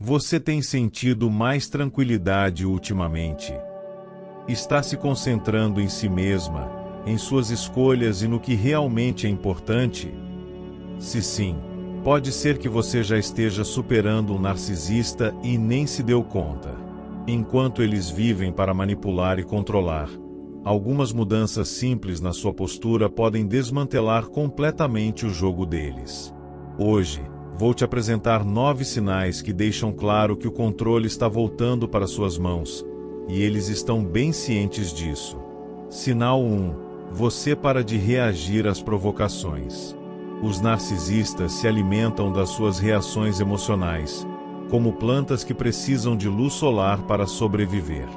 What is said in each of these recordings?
Você tem sentido mais tranquilidade ultimamente? Está se concentrando em si mesma, em suas escolhas e no que realmente é importante? Se sim, pode ser que você já esteja superando um narcisista e nem se deu conta. Enquanto eles vivem para manipular e controlar, algumas mudanças simples na sua postura podem desmantelar completamente o jogo deles. Hoje, vou te apresentar 9 sinais que deixam claro que o controle está voltando para suas mãos, e eles estão bem cientes disso. Sinal 1. Você para de reagir às provocações. Os narcisistas se alimentam das suas reações emocionais, como plantas que precisam de luz solar para sobreviver.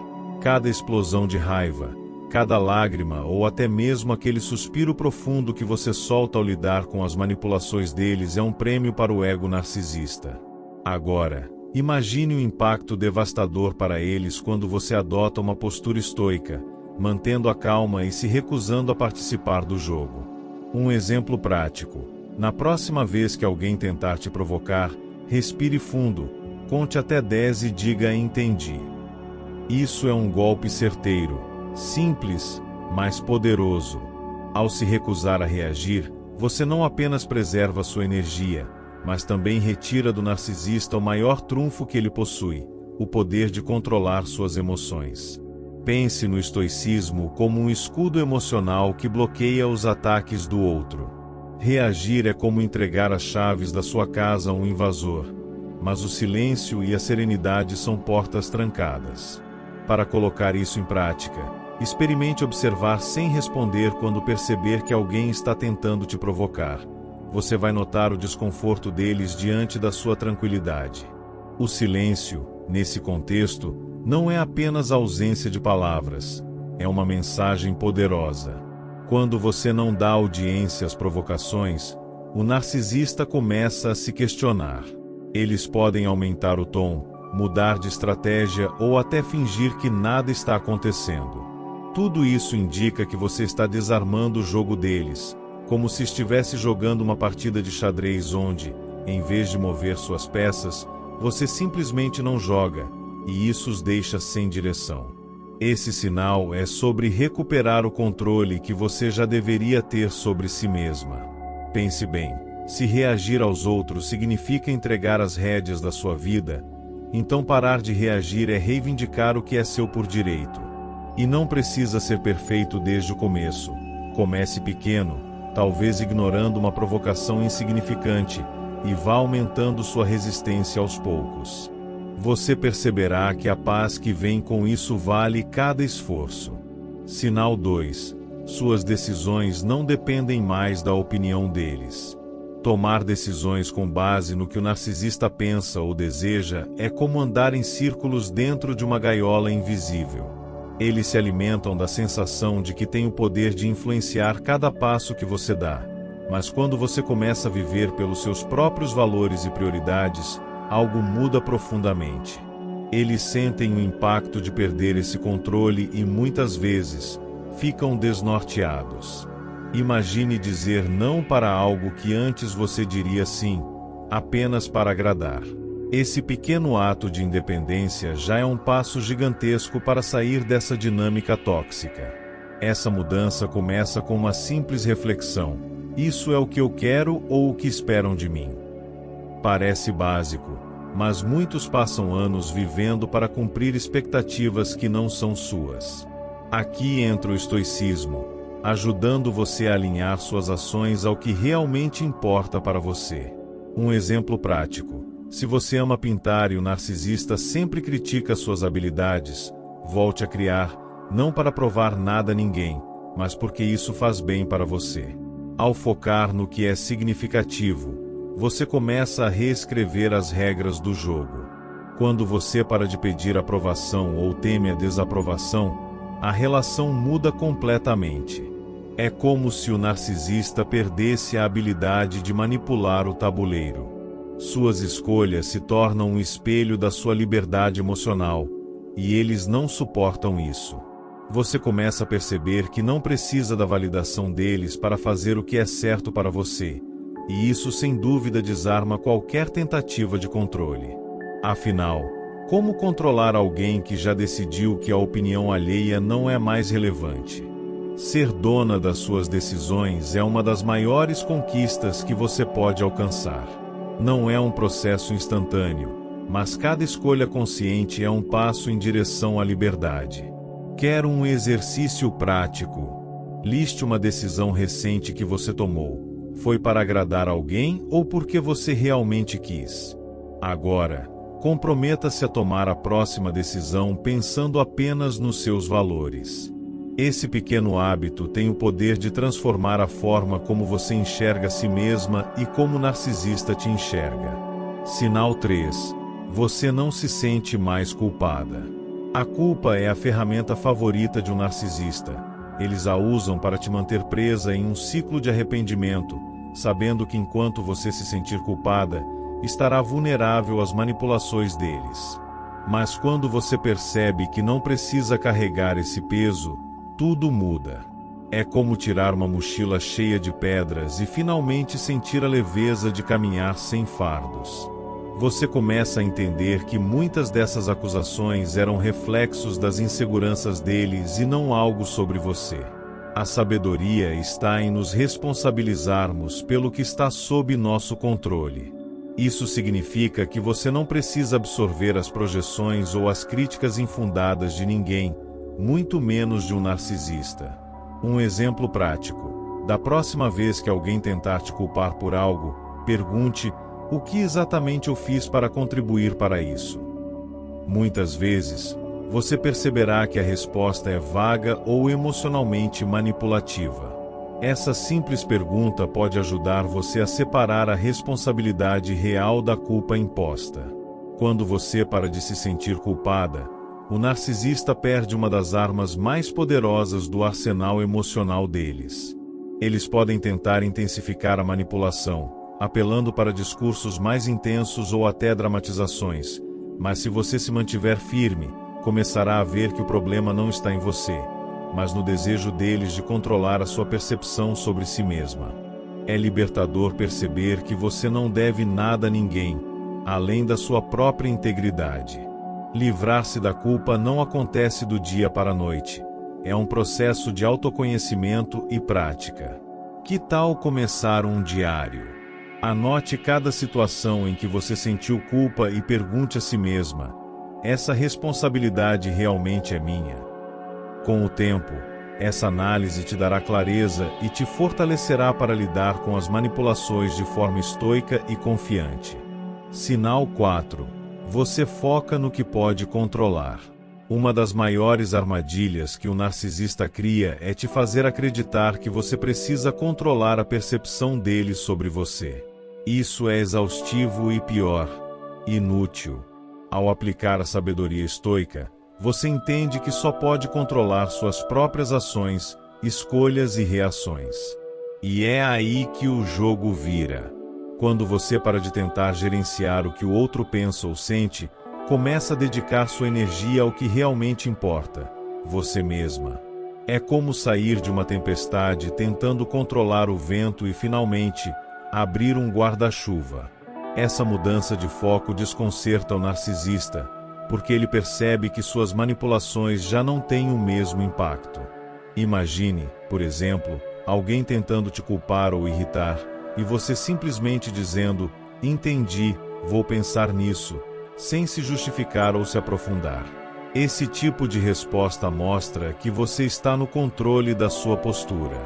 Cada explosão de raiva, cada lágrima ou até mesmo aquele suspiro profundo que você solta ao lidar com as manipulações deles é um prêmio para o ego narcisista. Agora, imagine o impacto devastador para eles quando você adota uma postura estoica, mantendo a calma e se recusando a participar do jogo. Um exemplo prático: na próxima vez que alguém tentar te provocar, respire fundo, conte até 10 e diga "entendi". Isso é um golpe certeiro, simples, mas poderoso. Ao se recusar a reagir, você não apenas preserva sua energia, mas também retira do narcisista o maior trunfo que ele possui: o poder de controlar suas emoções. Pense no estoicismo como um escudo emocional que bloqueia os ataques do outro. Reagir é como entregar as chaves da sua casa a um invasor, mas o silêncio e a serenidade são portas trancadas. Para colocar isso em prática, experimente observar sem responder quando perceber que alguém está tentando te provocar. Você vai notar o desconforto deles diante da sua tranquilidade. O silêncio, nesse contexto, não é apenas ausência de palavras, é uma mensagem poderosa. Quando você não dá audiência às provocações, o narcisista começa a se questionar. Eles podem aumentar o tom, mudar de estratégia ou até fingir que nada está acontecendo. Tudo isso indica que você está desarmando o jogo deles, como se estivesse jogando uma partida de xadrez onde, em vez de mover suas peças, você simplesmente não joga, e isso os deixa sem direção. Esse sinal é sobre recuperar o controle que você já deveria ter sobre si mesma. Pense bem, se reagir aos outros significa entregar as rédeas da sua vida, então parar de reagir é reivindicar o que é seu por direito. E não precisa ser perfeito desde o começo. Comece pequeno, talvez ignorando uma provocação insignificante, e vá aumentando sua resistência aos poucos. Você perceberá que a paz que vem com isso vale cada esforço. Sinal 2. Suas decisões não dependem mais da opinião deles. Tomar decisões com base no que o narcisista pensa ou deseja é como andar em círculos dentro de uma gaiola invisível. Eles se alimentam da sensação de que têm o poder de influenciar cada passo que você dá. Mas quando você começa a viver pelos seus próprios valores e prioridades, algo muda profundamente. Eles sentem o impacto de perder esse controle e muitas vezes ficam desnorteados. Imagine dizer não para algo que antes você diria sim, apenas para agradar. Esse pequeno ato de independência já é um passo gigantesco para sair dessa dinâmica tóxica. Essa mudança começa com uma simples reflexão: isso é o que eu quero ou o que esperam de mim? Parece básico, mas muitos passam anos vivendo para cumprir expectativas que não são suas. Aqui entra o estoicismo, ajudando você a alinhar suas ações ao que realmente importa para você. Um exemplo prático: se você ama pintar e o narcisista sempre critica suas habilidades, volte a criar, não para provar nada a ninguém, mas porque isso faz bem para você. Ao focar no que é significativo, você começa a reescrever as regras do jogo. Quando você para de pedir aprovação ou teme a desaprovação, a relação muda completamente. É como se o narcisista perdesse a habilidade de manipular o tabuleiro. Suas escolhas se tornam um espelho da sua liberdade emocional, e eles não suportam isso. Você começa a perceber que não precisa da validação deles para fazer o que é certo para você, e isso sem dúvida desarma qualquer tentativa de controle. Afinal, como controlar alguém que já decidiu que a opinião alheia não é mais relevante? Ser dona das suas decisões é uma das maiores conquistas que você pode alcançar. Não é um processo instantâneo, mas cada escolha consciente é um passo em direção à liberdade. Quer um exercício prático? Liste uma decisão recente que você tomou. Foi para agradar alguém ou porque você realmente quis? Agora, comprometa-se a tomar a próxima decisão pensando apenas nos seus valores. Esse pequeno hábito tem o poder de transformar a forma como você enxerga a si mesma e como o narcisista te enxerga. Sinal 3. Você não se sente mais culpada. A culpa é a ferramenta favorita de um narcisista. Eles a usam para te manter presa em um ciclo de arrependimento, sabendo que enquanto você se sentir culpada, estará vulnerável às manipulações deles. Mas quando você percebe que não precisa carregar esse peso, tudo muda. É como tirar uma mochila cheia de pedras e finalmente sentir a leveza de caminhar sem fardos. Você começa a entender que muitas dessas acusações eram reflexos das inseguranças deles e não algo sobre você. A sabedoria está em nos responsabilizarmos pelo que está sob nosso controle. Isso significa que você não precisa absorver as projeções ou as críticas infundadas de ninguém, muito menos de um narcisista. Um exemplo prático: da próxima vez que alguém tentar te culpar por algo, pergunte: o que exatamente eu fiz para contribuir para isso? Muitas vezes, você perceberá que a resposta é vaga ou emocionalmente manipulativa. Essa simples pergunta pode ajudar você a separar a responsabilidade real da culpa imposta. Quando você para de se sentir culpada, o narcisista perde uma das armas mais poderosas do arsenal emocional deles. Eles podem tentar intensificar a manipulação, apelando para discursos mais intensos ou até dramatizações, mas se você se mantiver firme, começará a ver que o problema não está em você, mas no desejo deles de controlar a sua percepção sobre si mesma. É libertador perceber que você não deve nada a ninguém, além da sua própria integridade. Livrar-se da culpa não acontece do dia para a noite. É um processo de autoconhecimento e prática. Que tal começar um diário? Anote cada situação em que você sentiu culpa e pergunte a si mesma: essa responsabilidade realmente é minha? Com o tempo, essa análise te dará clareza e te fortalecerá para lidar com as manipulações de forma estoica e confiante. Sinal 4. Você foca no que pode controlar. Uma das maiores armadilhas que o narcisista cria é te fazer acreditar que você precisa controlar a percepção dele sobre você. Isso é exaustivo e pior, inútil. Ao aplicar a sabedoria estoica, você entende que só pode controlar suas próprias ações, escolhas e reações. E é aí que o jogo vira. Quando você para de tentar gerenciar o que o outro pensa ou sente, começa a dedicar sua energia ao que realmente importa: você mesma. É como sair de uma tempestade tentando controlar o vento e finalmente abrir um guarda-chuva. Essa mudança de foco desconcerta o narcisista, porque ele percebe que suas manipulações já não têm o mesmo impacto. Imagine, por exemplo, alguém tentando te culpar ou irritar, e você simplesmente dizendo: entendi, vou pensar nisso, sem se justificar ou se aprofundar. Esse tipo de resposta mostra que você está no controle da sua postura.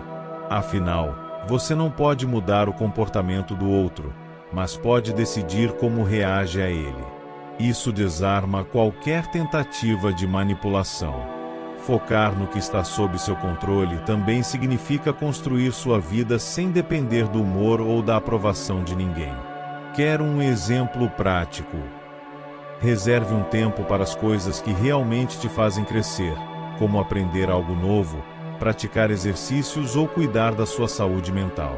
Afinal, você não pode mudar o comportamento do outro, mas pode decidir como reage a ele. Isso desarma qualquer tentativa de manipulação. Focar no que está sob seu controle também significa construir sua vida sem depender do humor ou da aprovação de ninguém. Quer um exemplo prático? Reserve um tempo para as coisas que realmente te fazem crescer, como aprender algo novo, praticar exercícios ou cuidar da sua saúde mental.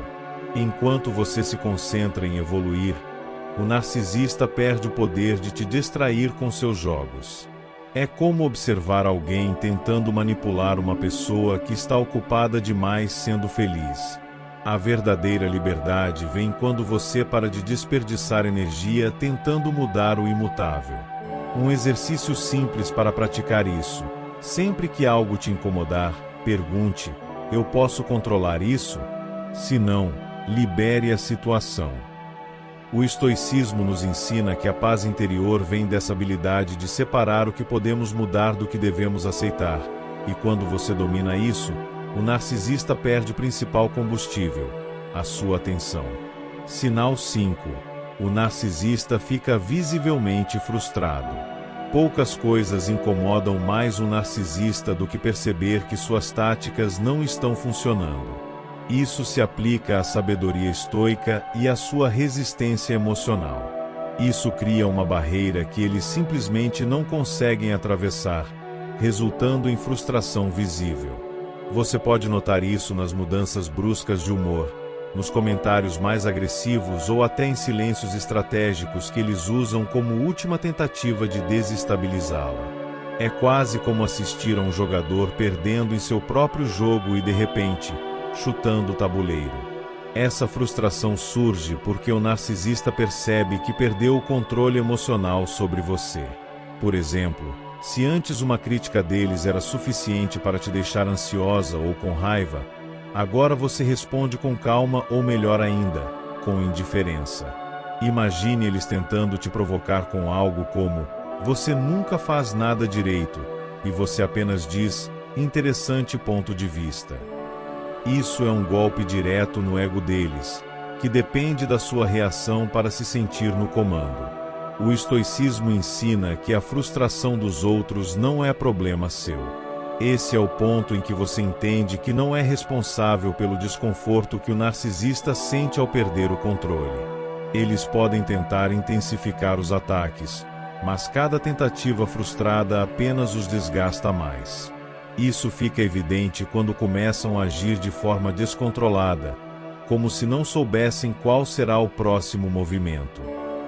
Enquanto você se concentra em evoluir, o narcisista perde o poder de te distrair com seus jogos. É como observar alguém tentando manipular uma pessoa que está ocupada demais sendo feliz. A verdadeira liberdade vem quando você para de desperdiçar energia tentando mudar o imutável. Um exercício simples para praticar isso. Sempre que algo te incomodar, pergunte: eu posso controlar isso? Se não, libere a situação. O estoicismo nos ensina que a paz interior vem dessa habilidade de separar o que podemos mudar do que devemos aceitar. E quando você domina isso, o narcisista perde o principal combustível, a sua atenção. Sinal 5. O narcisista fica visivelmente frustrado. Poucas coisas incomodam mais o narcisista do que perceber que suas táticas não estão funcionando. Isso se aplica à sabedoria estoica e à sua resistência emocional. Isso cria uma barreira que eles simplesmente não conseguem atravessar, resultando em frustração visível. Você pode notar isso nas mudanças bruscas de humor, nos comentários mais agressivos ou até em silêncios estratégicos que eles usam como última tentativa de desestabilizá-la. É quase como assistir a um jogador perdendo em seu próprio jogo e de repente, chutando o tabuleiro. Essa frustração surge porque o narcisista percebe que perdeu o controle emocional sobre você. Por exemplo, se antes uma crítica deles era suficiente para te deixar ansiosa ou com raiva, agora você responde com calma ou, melhor ainda, com indiferença. Imagine eles tentando te provocar com algo como: você nunca faz nada direito, e você apenas diz: interessante ponto de vista. Isso é um golpe direto no ego deles, que depende da sua reação para se sentir no comando. O estoicismo ensina que a frustração dos outros não é problema seu. Esse é o ponto em que você entende que não é responsável pelo desconforto que o narcisista sente ao perder o controle. Eles podem tentar intensificar os ataques, mas cada tentativa frustrada apenas os desgasta mais. Isso fica evidente quando começam a agir de forma descontrolada, como se não soubessem qual será o próximo movimento.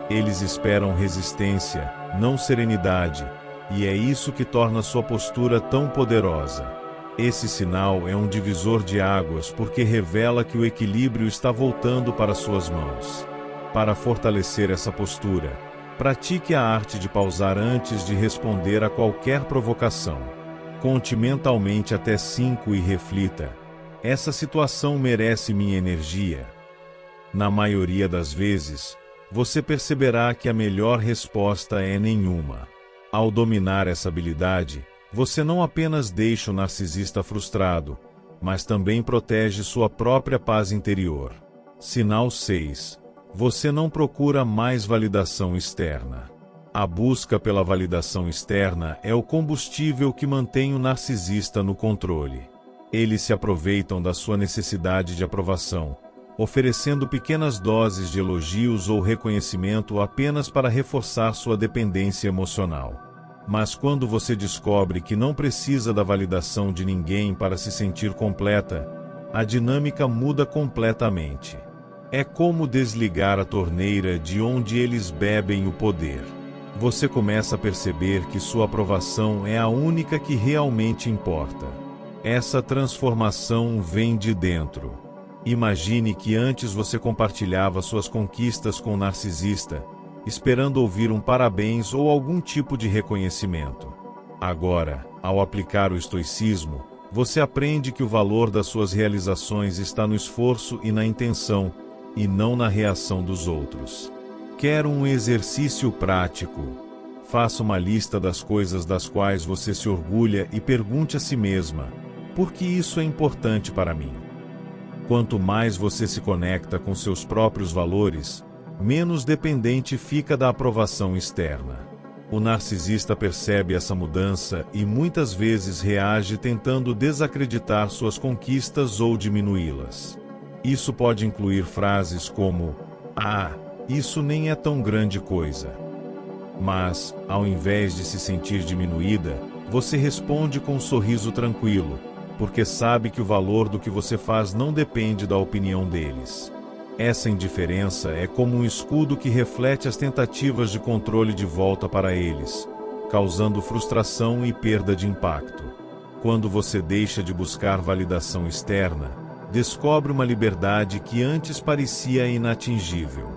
Eles esperam resistência, não serenidade, e é isso que torna sua postura tão poderosa. Esse sinal é um divisor de águas porque revela que o equilíbrio está voltando para suas mãos. Para fortalecer essa postura, pratique a arte de pausar antes de responder a qualquer provocação. Conte mentalmente até 5 e reflita: essa situação merece minha energia? Na maioria das vezes, você perceberá que a melhor resposta é nenhuma. Ao dominar essa habilidade, você não apenas deixa o narcisista frustrado, mas também protege sua própria paz interior. Sinal 6. Você não procura mais validação externa. A busca pela validação externa é o combustível que mantém o narcisista no controle. Eles se aproveitam da sua necessidade de aprovação, oferecendo pequenas doses de elogios ou reconhecimento apenas para reforçar sua dependência emocional. Mas quando você descobre que não precisa da validação de ninguém para se sentir completa, a dinâmica muda completamente. É como desligar a torneira de onde eles bebem o poder. Você começa a perceber que sua aprovação é a única que realmente importa. Essa transformação vem de dentro. Imagine que antes você compartilhava suas conquistas com o narcisista, esperando ouvir um parabéns ou algum tipo de reconhecimento. Agora, ao aplicar o estoicismo, você aprende que o valor das suas realizações está no esforço e na intenção, e não na reação dos outros. Quer um exercício prático? Faça uma lista das coisas das quais você se orgulha e pergunte a si mesma: por que isso é importante para mim? Quanto mais você se conecta com seus próprios valores, menos dependente fica da aprovação externa. O narcisista percebe essa mudança e muitas vezes reage tentando desacreditar suas conquistas ou diminuí-las. Isso pode incluir frases como: "Ah, isso nem é tão grande coisa." Mas, ao invés de se sentir diminuída, você responde com um sorriso tranquilo, porque sabe que o valor do que você faz não depende da opinião deles. Essa indiferença é como um escudo que reflete as tentativas de controle de volta para eles, causando frustração e perda de impacto. Quando você deixa de buscar validação externa, descobre uma liberdade que antes parecia inatingível.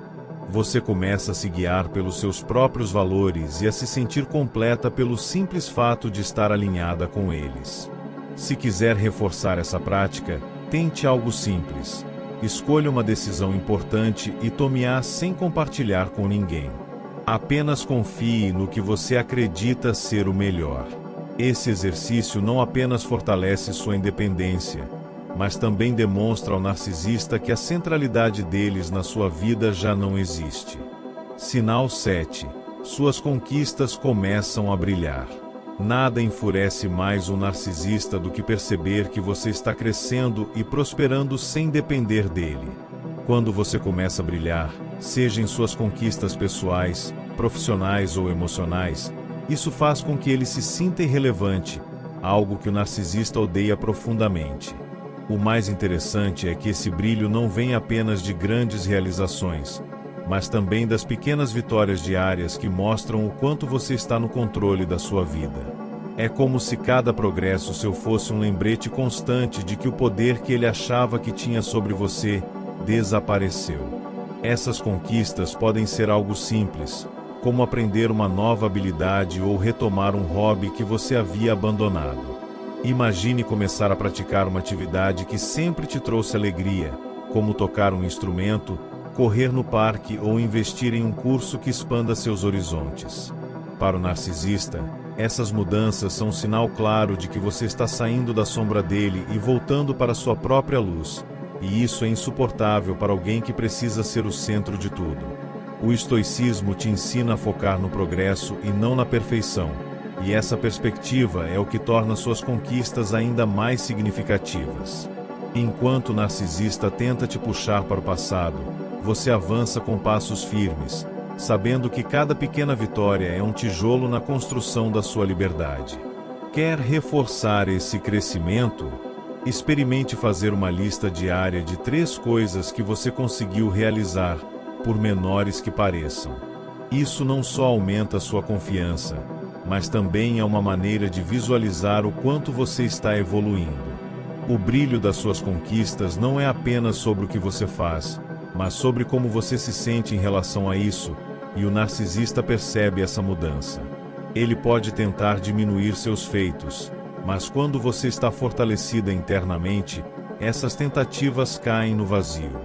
Você começa a se guiar pelos seus próprios valores e a se sentir completa pelo simples fato de estar alinhada com eles. Se quiser reforçar essa prática, tente algo simples. Escolha uma decisão importante e tome-a sem compartilhar com ninguém. Apenas confie no que você acredita ser o melhor. Esse exercício não apenas fortalece sua independência, mas também demonstra ao narcisista que a centralidade deles na sua vida já não existe. Sinal 7. Suas conquistas começam a brilhar. Nada enfurece mais um narcisista do que perceber que você está crescendo e prosperando sem depender dele. Quando você começa a brilhar, seja em suas conquistas pessoais, profissionais ou emocionais, isso faz com que ele se sinta irrelevante, algo que o narcisista odeia profundamente. O mais interessante é que esse brilho não vem apenas de grandes realizações, mas também das pequenas vitórias diárias que mostram o quanto você está no controle da sua vida. É como se cada progresso seu fosse um lembrete constante de que o poder que ele achava que tinha sobre você desapareceu. Essas conquistas podem ser algo simples, como aprender uma nova habilidade ou retomar um hobby que você havia abandonado. Imagine começar a praticar uma atividade que sempre te trouxe alegria, como tocar um instrumento, correr no parque ou investir em um curso que expanda seus horizontes. Para o narcisista, essas mudanças são um sinal claro de que você está saindo da sombra dele e voltando para sua própria luz, e isso é insuportável para alguém que precisa ser o centro de tudo. O estoicismo te ensina a focar no progresso e não na perfeição, e essa perspectiva é o que torna suas conquistas ainda mais significativas. Enquanto o narcisista tenta te puxar para o passado, você avança com passos firmes, sabendo que cada pequena vitória é um tijolo na construção da sua liberdade. Quer reforçar esse crescimento? Experimente fazer uma lista diária de 3 coisas que você conseguiu realizar, por menores que pareçam. Isso não só aumenta sua confiança, mas também é uma maneira de visualizar o quanto você está evoluindo. O brilho das suas conquistas não é apenas sobre o que você faz, mas sobre como você se sente em relação a isso, e o narcisista percebe essa mudança. Ele pode tentar diminuir seus feitos, mas quando você está fortalecida internamente, essas tentativas caem no vazio.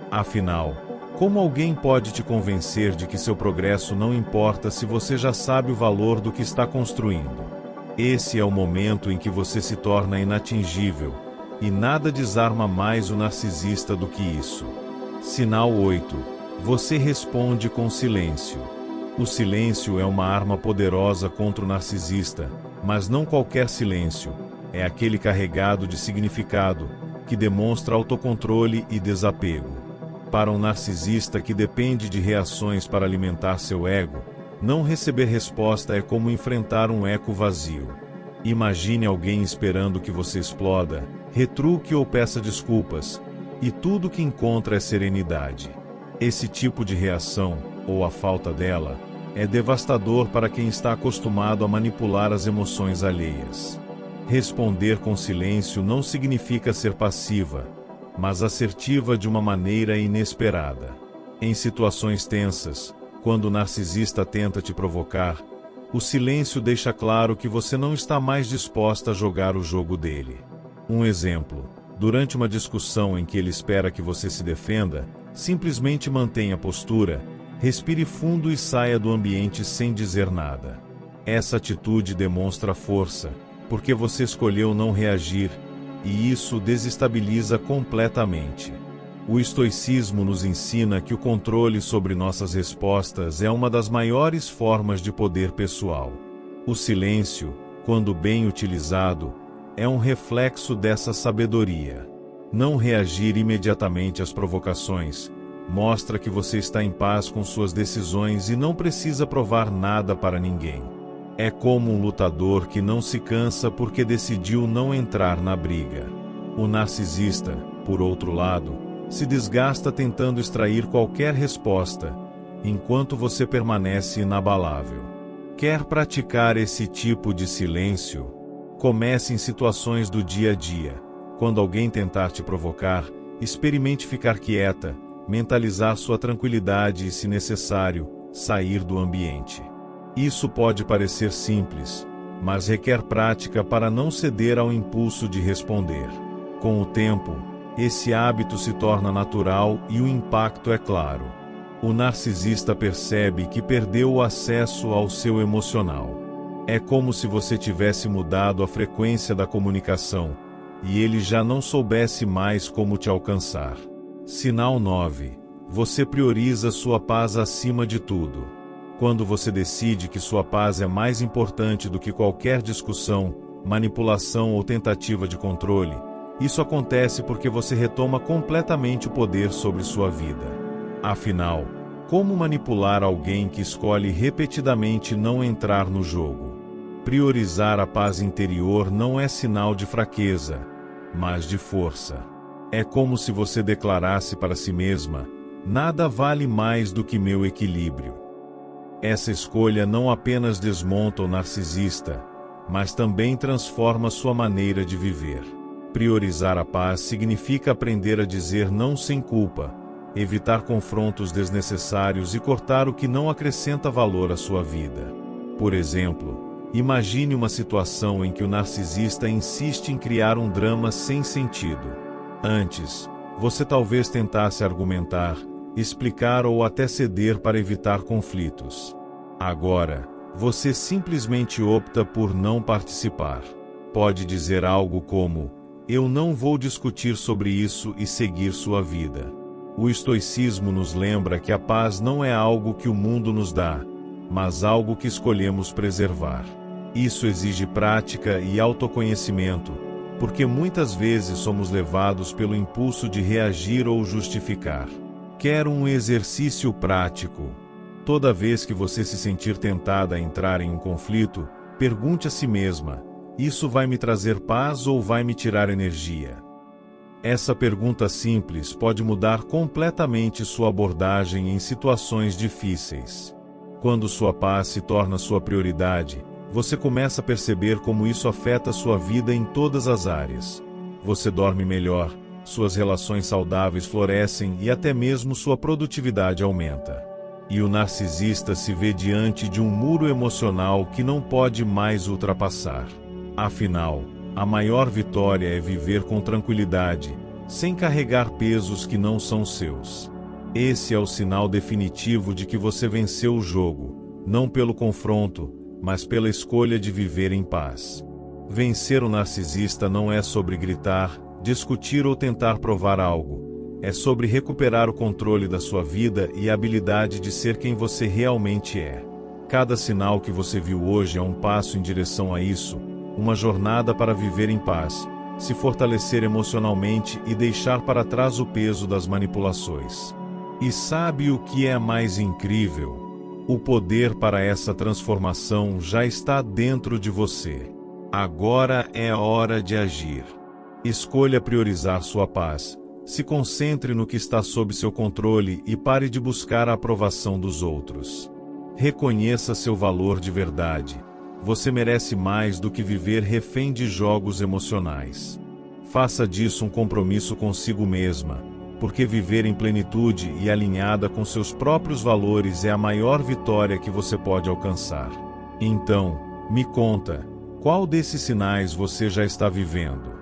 Afinal, como alguém pode te convencer de que seu progresso não importa se você já sabe o valor do que está construindo? Esse é o momento em que você se torna inatingível, e nada desarma mais o narcisista do que isso. Sinal 8. Você responde com silêncio. O silêncio é uma arma poderosa contra o narcisista, mas não qualquer silêncio. É aquele carregado de significado, que demonstra autocontrole e desapego. Para um narcisista que depende de reações para alimentar seu ego, não receber resposta é como enfrentar um eco vazio. Imagine alguém esperando que você exploda, retruque ou peça desculpas, e tudo que encontra é serenidade. Esse tipo de reação, ou a falta dela, é devastador para quem está acostumado a manipular as emoções alheias. Responder com silêncio não significa ser passiva, mas assertiva de uma maneira inesperada. Em situações tensas, quando o narcisista tenta te provocar, o silêncio deixa claro que você não está mais disposta a jogar o jogo dele. Um exemplo: durante uma discussão em que ele espera que você se defenda, simplesmente mantenha a postura, respire fundo e saia do ambiente sem dizer nada. Essa atitude demonstra força, porque você escolheu não reagir, e isso desestabiliza completamente. O estoicismo nos ensina que o controle sobre nossas respostas é uma das maiores formas de poder pessoal. O silêncio, quando bem utilizado, é um reflexo dessa sabedoria. Não reagir imediatamente às provocações mostra que você está em paz com suas decisões e não precisa provar nada para ninguém. É como um lutador que não se cansa porque decidiu não entrar na briga. O narcisista, por outro lado, se desgasta tentando extrair qualquer resposta, enquanto você permanece inabalável. Quer praticar esse tipo de silêncio? Comece em situações do dia a dia, Quando alguém tentar te provocar, experimente ficar quieta, mentalizar sua tranquilidade e, se necessário, sair do ambiente. Isso pode parecer simples, mas requer prática para não ceder ao impulso de responder. Com o tempo, esse hábito se torna natural e o impacto é claro. O narcisista percebe que perdeu o acesso ao seu emocional. É como se você tivesse mudado a frequência da comunicação, e ele já não soubesse mais como te alcançar. Sinal 9. Você prioriza sua paz acima de tudo. Quando você decide que sua paz é mais importante do que qualquer discussão, manipulação ou tentativa de controle, isso acontece porque você retoma completamente o poder sobre sua vida. Afinal, como manipular alguém que escolhe repetidamente não entrar no jogo? Priorizar a paz interior não é sinal de fraqueza, mas de força. É como se você declarasse para si mesma: nada vale mais do que meu equilíbrio. Essa escolha não apenas desmonta o narcisista, mas também transforma sua maneira de viver. Priorizar a paz significa aprender a dizer não sem culpa, evitar confrontos desnecessários e cortar o que não acrescenta valor à sua vida. Por exemplo, imagine uma situação em que o narcisista insiste em criar um drama sem sentido. Antes, você talvez tentasse argumentar, explicar ou até ceder para evitar conflitos. Agora, você simplesmente opta por não participar. Pode dizer algo como: eu não vou discutir sobre isso e seguir sua vida. O estoicismo nos lembra que a paz não é algo que o mundo nos dá, mas algo que escolhemos preservar. Isso exige prática e autoconhecimento, porque muitas vezes somos levados pelo impulso de reagir ou justificar. Quer um exercício prático? Toda vez que você se sentir tentada a entrar em um conflito, pergunte a si mesma: isso vai me trazer paz ou vai me tirar energia? Essa pergunta simples pode mudar completamente sua abordagem em situações difíceis. Quando sua paz se torna sua prioridade, você começa a perceber como isso afeta sua vida em todas as áreas. Você dorme melhor, suas relações saudáveis florescem e até mesmo sua produtividade aumenta. E o narcisista se vê diante de um muro emocional que não pode mais ultrapassar. Afinal, a maior vitória é viver com tranquilidade, sem carregar pesos que não são seus. Esse é o sinal definitivo de que você venceu o jogo, não pelo confronto, mas pela escolha de viver em paz. Vencer o narcisista não é sobre gritar, discutir ou tentar provar algo. É sobre recuperar o controle da sua vida e a habilidade de ser quem você realmente é. Cada sinal que você viu hoje é um passo em direção a isso, uma jornada para viver em paz, se fortalecer emocionalmente e deixar para trás o peso das manipulações. E sabe o que é mais incrível? O poder para essa transformação já está dentro de você. Agora é hora de agir. Escolha priorizar sua paz, se concentre no que está sob seu controle e pare de buscar a aprovação dos outros. Reconheça seu valor de verdade. Você merece mais do que viver refém de jogos emocionais. Faça disso um compromisso consigo mesma, porque viver em plenitude e alinhada com seus próprios valores é a maior vitória que você pode alcançar. Então, me conta, qual desses sinais você já está vivendo?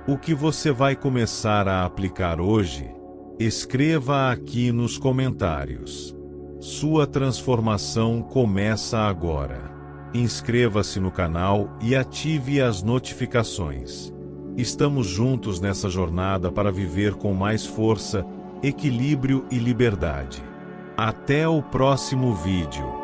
O que você vai começar a aplicar hoje? Escreva aqui nos comentários. Sua transformação começa agora. Inscreva-se no canal e ative as notificações. Estamos juntos nessa jornada para viver com mais força, equilíbrio e liberdade. Até o próximo vídeo.